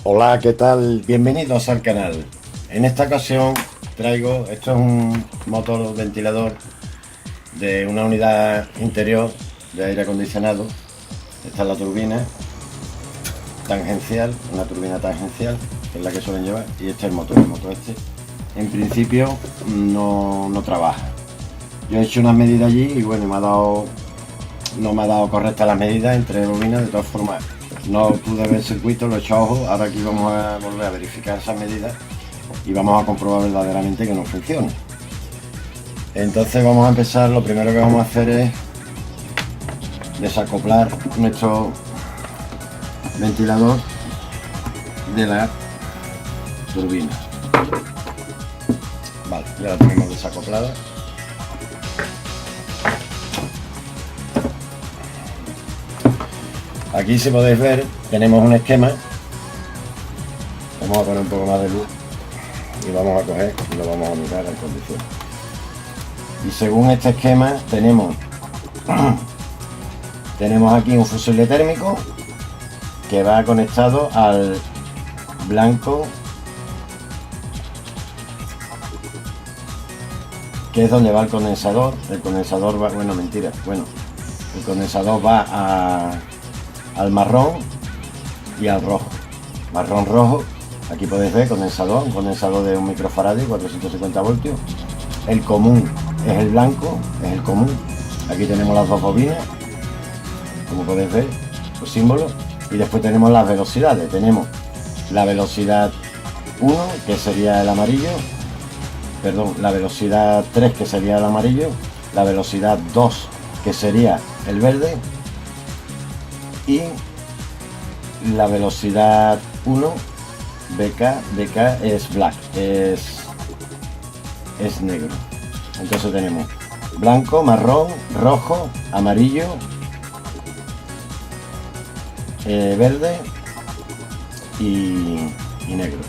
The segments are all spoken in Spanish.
Hola, ¿qué tal? Bienvenidos al canal. En esta ocasión traigo, esto es un motor ventilador de una unidad interior de aire acondicionado. Esta es la turbina tangencial, una turbina tangencial, que es la que suelen llevar, y este es el motor este. En principio no trabaja. Yo he hecho unas medidas allí y bueno, no me ha dado correctas las medidas entre bobinas. De todas formas, no pude ver el circuito, lo he hecho a ojo. Ahora aquí vamos a volver a verificar esas medidas y vamos a comprobar verdaderamente que no funciona. Entonces vamos a empezar. Lo primero que vamos a hacer es desacoplar nuestro ventilador de la turbina. Vale, ya la tenemos desacoplada. Aquí, si podéis ver, tenemos un esquema. Vamos a poner un poco más de luz y vamos a coger y lo vamos a mirar en condiciones. Y según este esquema tenemos aquí un fusible térmico que va conectado al blanco, que es donde va el condensador. El condensador va, el condensador va al marrón y al rojo. Marrón rojo, aquí podéis ver un condensador de 1 microfaradio, 450 voltios. El común es el blanco, es el común. Aquí tenemos las dos bobinas, como podéis ver, los símbolos. Y después tenemos las velocidades. Tenemos la velocidad 1, que sería el amarillo, la velocidad 3, que sería el amarillo, la velocidad 2, que sería el verde, y la velocidad 1, BK es black, es negro. Entonces tenemos blanco, marrón, rojo, amarillo, verde y negro.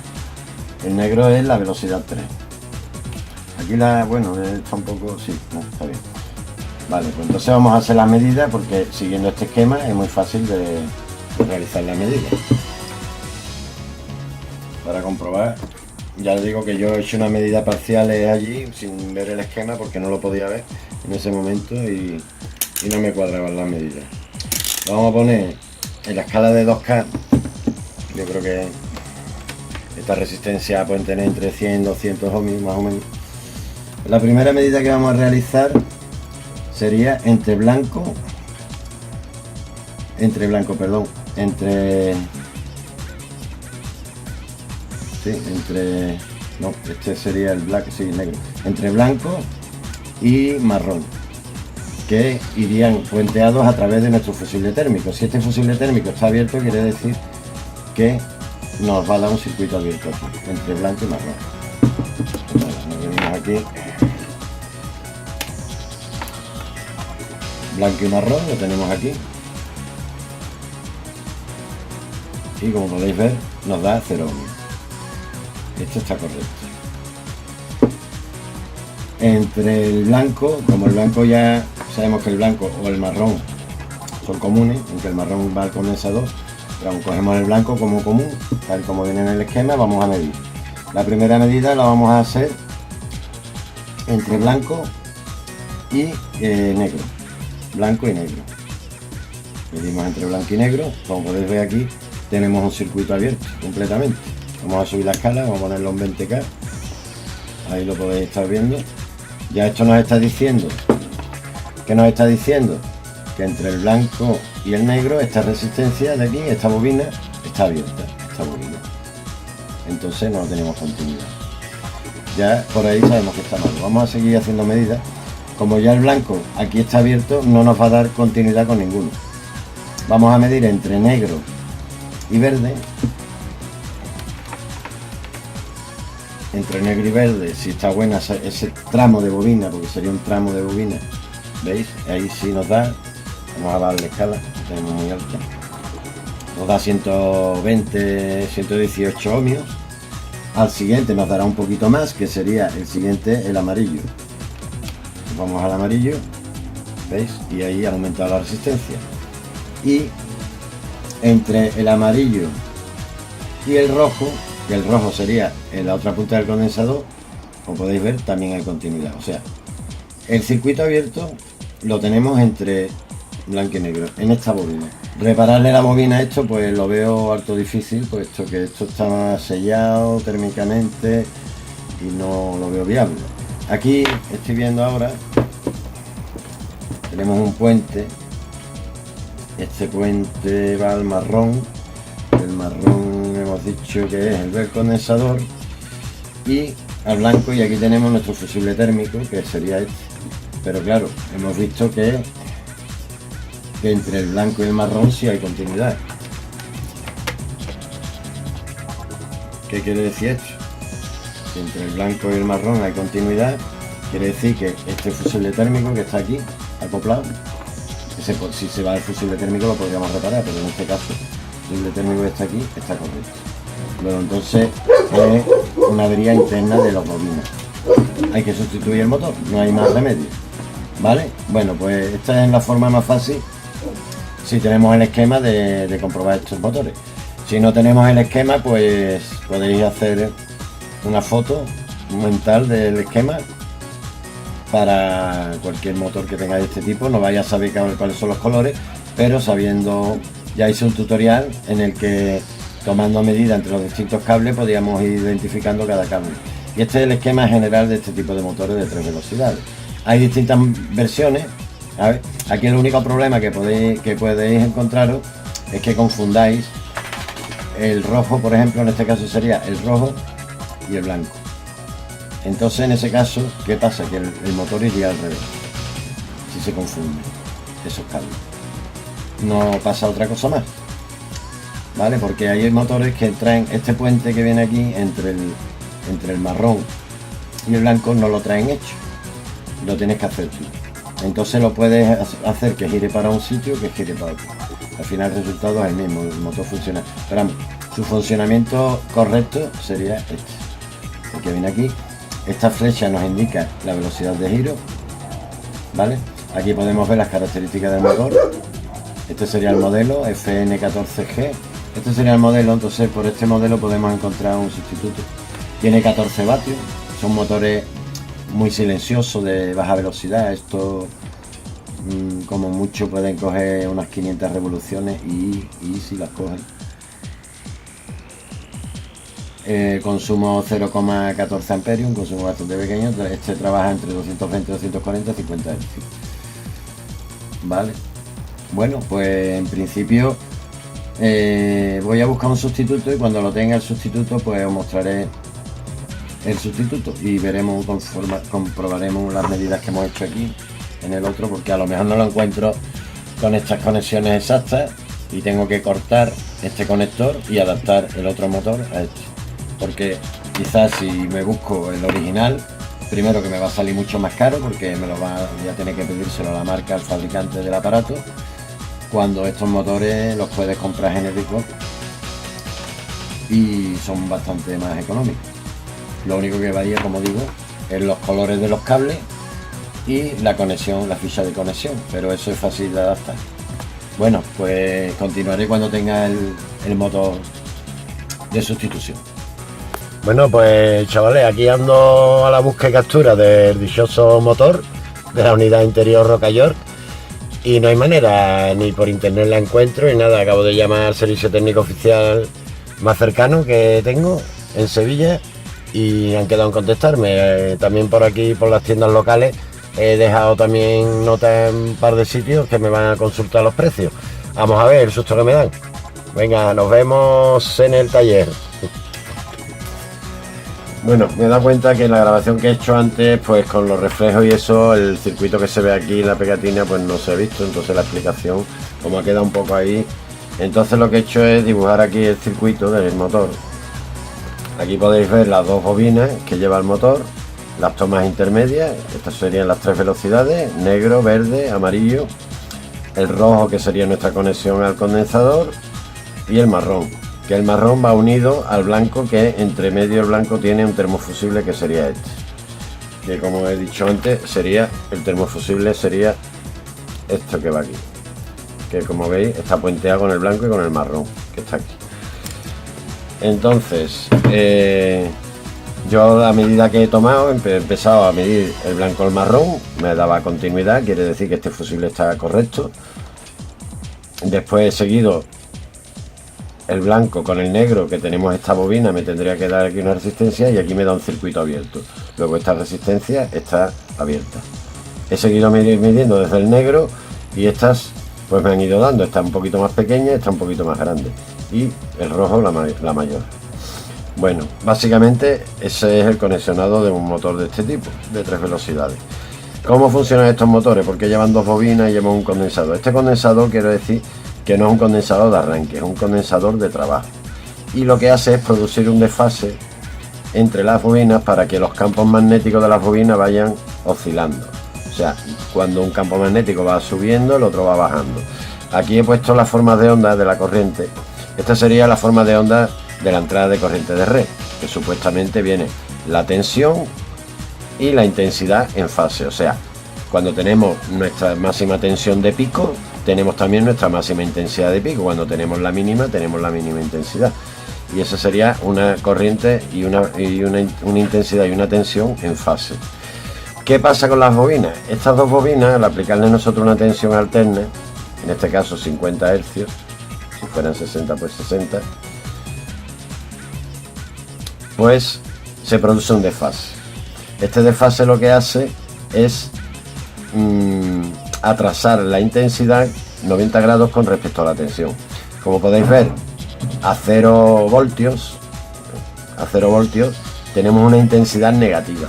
El negro es la velocidad 3. Aquí está un poco, sí, no, está bien. Vale, pues entonces vamos a hacer las medidas, porque siguiendo este esquema es muy fácil de realizar las medidas. Para comprobar, ya os digo que yo he hecho unas medidas parciales allí sin ver el esquema, porque no lo podía ver en ese momento y no me cuadraban las medidas. Lo vamos a poner en la escala de 2K. Yo creo que esta resistencia pueden tener entre 100 y 200 ohmios más o menos. La primera medida que vamos a realizar sería entre este sería el black, sí, negro, entre blanco y marrón, que irían puenteados a través de nuestro fusible térmico. Si este fusible térmico está abierto, quiere decir que nos va a dar un circuito abierto aquí, entre blanco y marrón. Vale, nos venimos aquí, blanco y marrón, lo tenemos aquí, y como podéis ver nos da 0 ohmios. Esto está correcto. Entre el blanco, como el blanco ya sabemos que el blanco o el marrón son comunes, aunque el marrón va al condensador, pero cogemos el blanco como común, tal como viene en el esquema. Vamos a medir. La primera medida la vamos a hacer entre blanco y negro. Blanco y negro. Medimos entre blanco y negro. Como podéis ver aquí, tenemos un circuito abierto completamente. Vamos a subir la escala, vamos a ponerlo en 20K. Ahí lo podéis estar viendo. Ya esto nos está diciendo, ¿qué nos está diciendo? Que entre el blanco y el negro, esta resistencia de aquí, esta bobina, está abierta, esta bobina. Entonces no tenemos continuidad. Ya por ahí sabemos que está mal. Vamos a seguir haciendo medidas. Como ya el blanco aquí está abierto, no nos va a dar continuidad con ninguno. Vamos a medir entre negro y verde. Entre negro y verde, si está buena ese tramo de bobina, porque sería un tramo de bobina, ¿veis? Ahí sí nos da. Vamos a darle escala, la tenemos muy alta. Nos da 120, 118 ohmios. Al siguiente nos dará un poquito más, que sería el siguiente, el amarillo. Vamos al amarillo, ¿veis? Y ahí ha aumentado la resistencia. Y entre el amarillo Y el rojo, que el rojo sería en la otra punta del condensador, como podéis ver, también hay continuidad. O sea, el circuito abierto lo tenemos entre blanco y negro en esta bobina. Repararle la bobina a esto pues lo veo harto difícil, puesto que esto está sellado térmicamente y no lo veo viable. Aquí estoy viendo ahora, tenemos un puente. Este puente va al marrón. El marrón hemos dicho que es el del condensador, y al blanco, y aquí tenemos nuestro fusible térmico, que sería este. Pero claro, hemos visto que entre el blanco y el marrón sí hay continuidad. ¿Qué quiere decir esto? Que entre el blanco y el marrón hay continuidad. Quiere decir que este fusible térmico que está aquí acoplado, si se va el fusible térmico lo podríamos reparar, pero en este caso el fusible térmico que está aquí está correcto. Bueno, entonces es una avería interna de los bobinas. Hay que sustituir el motor, no hay más remedio, ¿vale? Bueno, pues esta es la forma más fácil si tenemos el esquema de comprobar estos motores. Si no tenemos el esquema, pues podéis hacer una foto mental del esquema para cualquier motor que tenga de este tipo. No vaya a saber cuáles son los colores, pero sabiendo, ya hice un tutorial en el que tomando medida entre los distintos cables podíamos ir identificando cada cable. Y este es el esquema general de este tipo de motores de 3 velocidades. Hay distintas versiones. A ver, aquí el único problema que podéis encontraros es que confundáis el rojo, por ejemplo, en este caso sería el rojo y el blanco. Entonces, en ese caso, ¿qué pasa? Que el motor iría al revés, si se confunden esos cables. No pasa otra cosa más, ¿vale? Porque hay motores que traen este puente que viene aquí entre el marrón y el blanco, no lo traen hecho, lo tienes que hacer tú. Entonces lo puedes hacer que gire para un sitio, que gire para otro. Al final el resultado es el mismo, el motor funciona. Pero su funcionamiento correcto sería este, el que viene aquí. Esta flecha nos indica la velocidad de giro, ¿vale? Aquí podemos ver las características del motor. Este sería el modelo FN14G. Este sería el modelo, entonces por este modelo podemos encontrar un sustituto. Tiene 14 vatios, son motores muy silenciosos de baja velocidad. Esto como mucho pueden coger unas 500 revoluciones y si las cogen. Consumo 0,14 amperios, un consumo bastante pequeño. Este trabaja entre 220, 240 y 50 Hz. Vale. Bueno, pues en principio voy a buscar un sustituto, y cuando lo tenga el sustituto pues os mostraré el sustituto y veremos, comprobaremos las medidas que hemos hecho aquí en el otro, porque a lo mejor no lo encuentro con estas conexiones exactas y tengo que cortar este conector y adaptar el otro motor a este, porque quizás si me busco el original, primero que me va a salir mucho más caro, porque ya tiene que pedírselo a la marca, al fabricante del aparato, cuando estos motores los puedes comprar genéricos y son bastante más económicos. Lo único que varía, como digo, es los colores de los cables y la conexión, la ficha de conexión, pero eso es fácil de adaptar. Bueno, pues continuaré cuando tenga el motor de sustitución. Bueno, pues chavales, aquí ando a la búsqueda y captura del dichoso motor de la unidad interior Roca York, y no hay manera, ni por internet la encuentro ni nada. Acabo de llamar al servicio técnico oficial más cercano que tengo en Sevilla y han quedado en contestarme. También por aquí, por las tiendas locales, he dejado también nota en un par de sitios que me van a consultar los precios. Vamos a ver el susto que me dan. Venga, nos vemos en el taller. Bueno, me he dado cuenta que en la grabación que he hecho antes, pues con los reflejos y eso, el circuito que se ve aquí en la pegatina pues no se ha visto. Entonces la explicación, como ha quedado un poco ahí, entonces lo que he hecho es dibujar aquí el circuito del motor. Aquí podéis ver las dos bobinas que lleva el motor, las tomas intermedias. Estas serían las 3 velocidades: negro, verde, amarillo, el rojo que sería nuestra conexión al condensador, y el marrón, que el marrón va unido al blanco, que entre medio el blanco tiene un termofusible que sería este, que como he dicho antes sería el termofusible, sería esto que va aquí, que como veis está puenteado con el blanco y con el marrón que está aquí. Entonces, yo a medida que he tomado, he empezado a medir el blanco al marrón, me daba continuidad, quiere decir que este fusible está correcto. Después he seguido el blanco con el negro, que tenemos esta bobina, me tendría que dar aquí una resistencia y aquí me da un circuito abierto. Luego esta resistencia está abierta. He seguido midiendo desde el negro y estas pues me han ido dando, esta un poquito más pequeña, esta un poquito más grande y el rojo la mayor. Bueno, básicamente ese es el conexionado de un motor de este tipo, de 3 velocidades. ¿Cómo funcionan estos motores? Porque llevan 2 bobinas y llevan un condensador. Este condensador, quiero decir que no es un condensador de arranque, es un condensador de trabajo. Y lo que hace es producir un desfase entre las bobinas para que los campos magnéticos de las bobinas vayan oscilando. O sea, cuando un campo magnético va subiendo, el otro va bajando. Aquí he puesto las formas de onda de la corriente. Esta sería la forma de onda de la entrada de corriente de red, que supuestamente viene la tensión y la intensidad en fase. O sea, cuando tenemos nuestra máxima tensión de pico, tenemos también nuestra máxima intensidad de pico. Cuando tenemos la mínima, tenemos la mínima intensidad. Y esa sería una corriente y una intensidad y una tensión en fase. ¿Qué pasa con las bobinas? Estas 2 bobinas, al aplicarle nosotros una tensión alterna, en este caso 50 Hz, si fueran 60 pues 60, pues se produce un desfase. Este desfase lo que hace es atrasar la intensidad 90 grados con respecto a la tensión. Como podéis ver, a 0 voltios tenemos una intensidad negativa,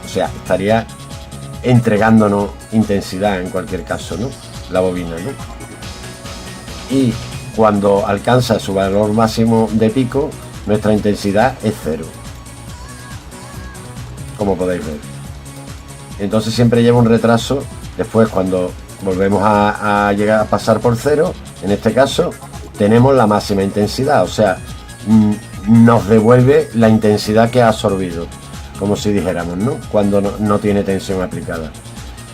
o sea, estaría entregándonos intensidad en cualquier caso, ¿no? La bobina, ¿no? Y cuando alcanza su valor máximo de pico, nuestra intensidad es 0, como podéis ver. Entonces siempre lleva un retraso. Después, cuando volvemos a llegar a pasar por 0, en este caso tenemos la máxima intensidad, o sea, nos devuelve la intensidad que ha absorbido, como si dijéramos, ¿no? Cuando no tiene tensión aplicada.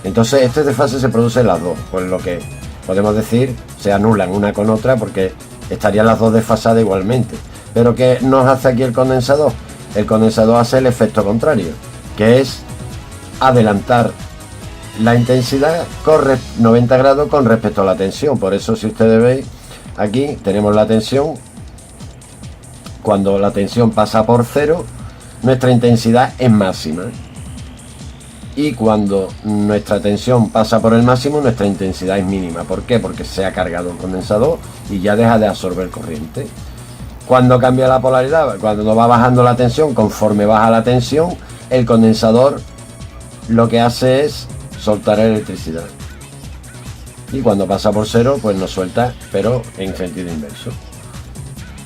Entonces este desfase se produce en las dos, por lo que podemos decir se anulan una con otra porque estarían las dos desfasadas igualmente. Pero ¿qué nos hace aquí el condensador? El condensador hace el efecto contrario, que es adelantar la intensidad 90 grados con respecto a la tensión. Por eso, si ustedes veis, aquí tenemos la tensión. Cuando la tensión pasa por 0, nuestra intensidad es máxima. Y cuando nuestra tensión pasa por el máximo, nuestra intensidad es mínima. ¿Por qué? Porque se ha cargado el condensador y ya deja de absorber corriente. Cuando cambia la polaridad, cuando va bajando la tensión, conforme baja la tensión, el condensador lo que hace es soltar electricidad. Y cuando pasa por 0, pues nos suelta, pero en sentido inverso.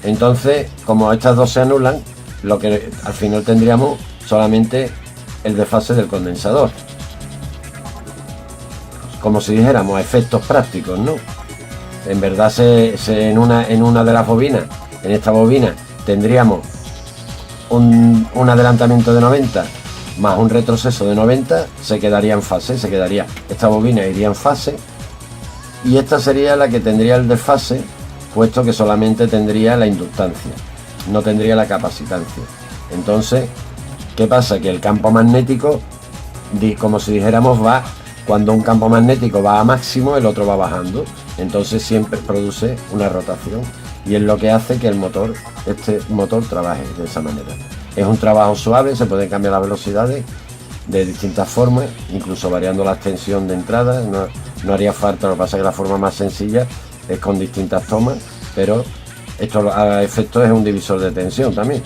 Entonces, como estas dos se anulan, lo que al final tendríamos solamente el desfase del condensador. Como si dijéramos a efectos prácticos, ¿no? En verdad en una de las bobinas, en esta bobina, tendríamos un adelantamiento de 90 más un retroceso de 90, se quedaría en fase, esta bobina iría en fase y esta sería la que tendría el desfase, puesto que solamente tendría la inductancia, no tendría la capacitancia. Entonces, ¿qué pasa? Que el campo magnético, como si dijéramos, va, cuando un campo magnético va a máximo, el otro va bajando, entonces siempre produce una rotación y es lo que hace que este motor trabaje de esa manera. Es un trabajo suave, se pueden cambiar las velocidades de distintas formas, incluso variando la extensión de entrada, no haría falta. Lo que pasa es que la forma más sencilla es con distintas tomas, pero esto a efectos es un divisor de tensión también.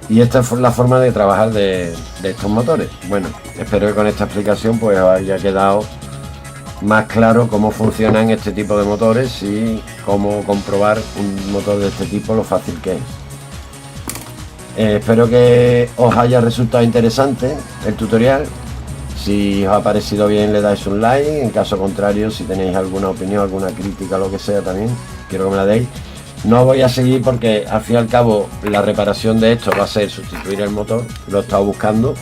Y esta es la forma de trabajar de estos motores. Bueno, espero que con esta explicación pues haya quedado más claro cómo funcionan este tipo de motores y cómo comprobar un motor de este tipo, lo fácil que es. Espero que os haya resultado interesante el tutorial. Si os ha parecido bien, le dais un like. En caso contrario, si tenéis alguna opinión, alguna crítica, lo que sea, también quiero que me la deis. No voy a seguir porque al fin y al cabo la reparación de esto va a ser sustituir el motor. Lo he estado buscando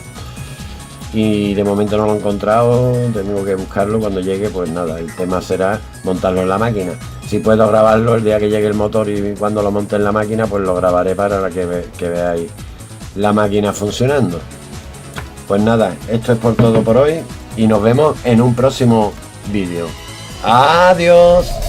y de momento no lo he encontrado. Tengo que buscarlo. Cuando llegue, pues nada, el tema será montarlo en la máquina. Si puedo grabarlo el día que llegue el motor y cuando lo monte en la máquina, pues lo grabaré para que veáis la máquina funcionando. Pues nada, esto es por todo por hoy y nos vemos en un próximo vídeo. ¡Adiós!